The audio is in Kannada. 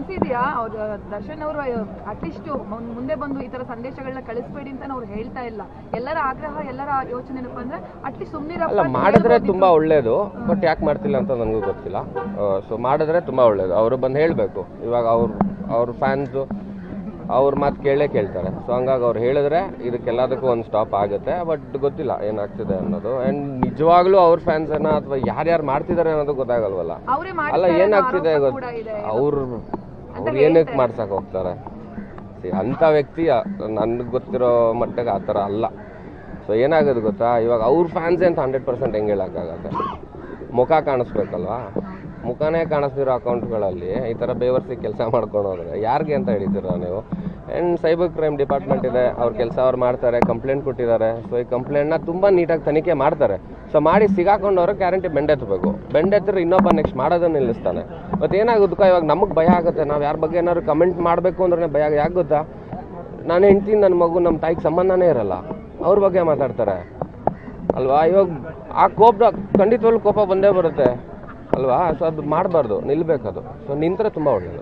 ಅನ್ಸಿದ್ಯಾ ಅವ್ರು ದರ್ಶನ್ ಅವರು ಅಟ್ಲೀಸ್ಟ್ ಮುಂದೆ ಬಂದು ಈ ತರ ಸಂದೇಶಗಳನ್ನ ಕಳಿಸ್ಬೇಡಿ ಅಂತ ಅವ್ರು ಹೇಳ್ತಾ ಇಲ್ಲ, ಎಲ್ಲರ ಆಗ್ರಹ ಎಲ್ಲರ ಯೋಚನೆ ಏನಪ್ಪಾ ಅಂದ್ರೆ ಅಟ್ಲೀಸ್ಟ್ ಸುಮ್ಮನಿರಲ್ಲ ಮಾಡಿದ್ರೆ ತುಂಬಾ ಒಳ್ಳೇದು, ಬಟ್ ಯಾಕೆ ಮಾಡ್ತಿಲ್ಲ ಅಂತ ನನಗೂ ಗೊತ್ತಿಲ್ಲ. ಸೊ ಮಾಡಿದ್ರೆ ತುಂಬಾ ಒಳ್ಳೇದು, ಅವರು ಬಂದು ಹೇಳಬೇಕು. ಇವಾಗ ಅವ್ರ ಫ್ಯಾನ್ಸು ಅವ್ರ ಮಾತು ಕೇಳ್ತಾರೆ. ಸೊ ಹಂಗಾಗಿ ಅವ್ರು ಹೇಳಿದ್ರೆ ಇದಕ್ಕೆಲ್ಲದಕ್ಕೂ ಒಂದು ಸ್ಟಾಪ್ ಆಗುತ್ತೆ. ಬಟ್ ಗೊತ್ತಿಲ್ಲ ಏನಾಗ್ತಿದೆ ಅನ್ನೋದು. ಆ್ಯಂಡ್ ನಿಜವಾಗ್ಲೂ ಅವ್ರ ಫ್ಯಾನ್ಸನ್ನ ಅಥವಾ ಯಾರ್ಯಾರು ಮಾಡ್ತಿದ್ದಾರೆ ಅನ್ನೋದು ಗೊತ್ತಾಗಲ್ವಲ್ಲ. ಅಲ್ಲ ಏನಾಗ್ತಿದೆ ಅವ್ರು ಏನಕ್ಕೆ ಮಾಡ್ಸಕ್ಕೆ ಹೋಗ್ತಾರೆ? ಅಂಥ ವ್ಯಕ್ತಿ ನನಗೆ ಗೊತ್ತಿರೋ ಮಟ್ಟಿಗೆ ಆ ಥರ ಅಲ್ಲ. ಸೊ ಏನಾಗೋದು ಗೊತ್ತಾ, ಇವಾಗ ಅವ್ರ ಫ್ಯಾನ್ಸೇ ಅಂತ 100% ಹೆಂಗೆ ಹೇಳೋಕ್ಕಾಗತ್ತೆ? ಮುಖ ಕಾಣಿಸ್ಬೇಕಲ್ವಾ? ಮುಖನೇ ಕಾಣಿಸ್ತಿರೋ ಅಕೌಂಟ್ಗಳಲ್ಲಿ ಈ ಥರ ಬೇವರ್ಸಿ ಕೆಲಸ ಮಾಡ್ಕೊಂಡು ಹೋದ್ರೆ ಯಾರಿಗೆ ಅಂತ ಹೇಳ್ತೀರ ನೀವು? ಆ್ಯಂಡ್ ಸೈಬರ್ ಕ್ರೈಮ್ ಡಿಪಾರ್ಟ್ಮೆಂಟ್ ಇದೆ, ಅವ್ರ ಕೆಲಸ ಅವ್ರು ಮಾಡ್ತಾರೆ, ಕಂಪ್ಲೇಂಟ್ ಕೊಟ್ಟಿದ್ದಾರೆ. ಸೊ ಈ ಕಂಪ್ಲೇಂಟ್ನ ತುಂಬ ನೀಟಾಗಿ ತನಿಖೆ ಮಾಡ್ತಾರೆ. ಸೊ ಮಾಡಿ ಸಿಗಾಕೊಂಡವ್ರು ಗ್ಯಾರಂಟಿ ಬೆಂಡೆತ್ತಬೇಕು. ಬೆಂಡೆತ್ತಿದ್ರೆ ಇನ್ನೊಬ್ಬ ನೆಕ್ಸ್ಟ್ ಮಾಡೋದನ್ನು ನಿಲ್ಲಿಸ್ತಾನೆ. ಮತ್ತು ಏನಾಗುತ್ತೋ ಇವಾಗ ನಮಗೆ ಭಯ ಆಗುತ್ತೆ. ನಾವು ಯಾರ ಬಗ್ಗೆ ಏನಾದ್ರು ಕಮೆಂಟ್ ಮಾಡಬೇಕು ಅಂದ್ರೆ ಭಯ. ಯಾಕೆ ಗೊತ್ತಾ, ನಾನು ಹೆಂಡ್ತೀನಿ, ನನ್ನ ಮಗು, ನಮ್ಮ ತಾಯಿಗೆ ಸಂಬಂಧನೇ ಇರಲ್ಲ, ಅವ್ರ ಬಗ್ಗೆ ಮಾತಾಡ್ತಾರೆ ಅಲ್ವಾ? ಇವಾಗ ಆ ಖಂಡಿತವಾಗ್ಲೂ ಕೋಪ ಬಂದೇ ಬರುತ್ತೆ ಅಲ್ವಾ? ಸೊ ಅದು ಮಾಡಬಾರ್ದು, ನಿಲ್ಲಬೇಕದು. ಸೊ ನಿಂತರೆ ತುಂಬ ಒಳ್ಳೆಯದು.